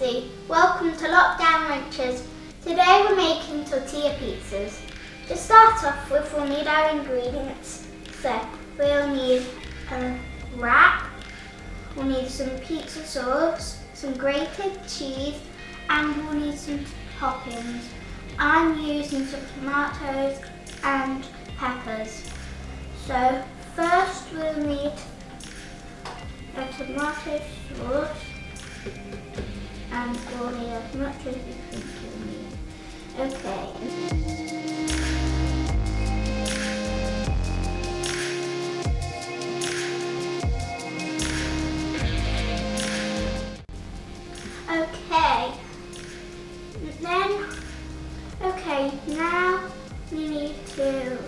Gracie. Welcome to Lockdown Lunches. Today we're making tortilla pizzas. To start off with, we'll need our ingredients. So we'll need a wrap, we'll need some pizza sauce, some grated cheese, and we'll need some toppings. I'm using some tomatoes and peppers. So first we'll need a tomato sauce, and we'll need as much as you think you'll need. Okay. Now we need to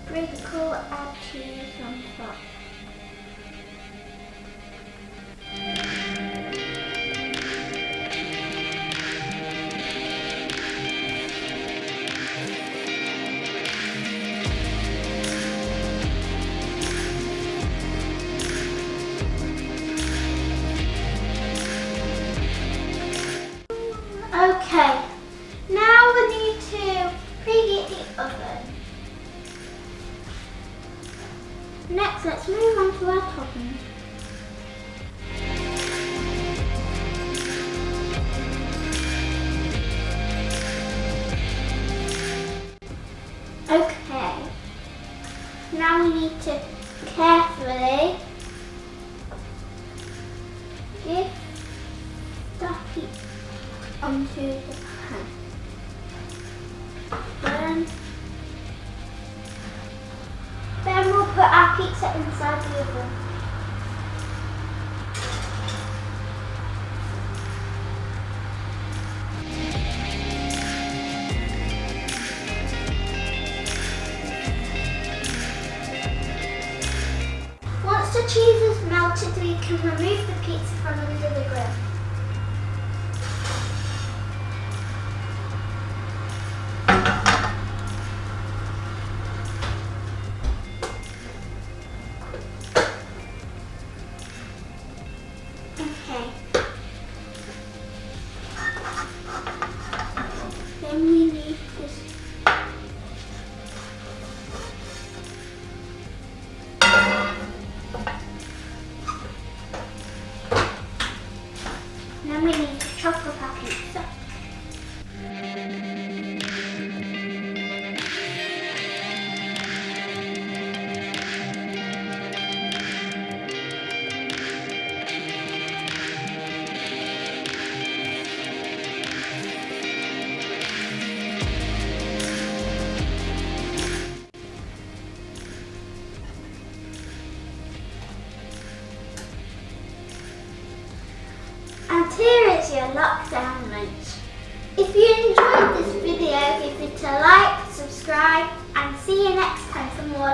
sprinkle our cheese on top. Okay, now we need to preheat the oven. Next, let's move on to our toppings. Okay, now we need to carefully give the heat onto the pan. Then we'll put our pizza inside the oven. Once the cheese is melted, we can remove the pizza from under the grill. Then we need this. Then we need to chop up our pizza. And here is your lockdown lunch. If you enjoyed this video, give it a like, subscribe, and see you next time for more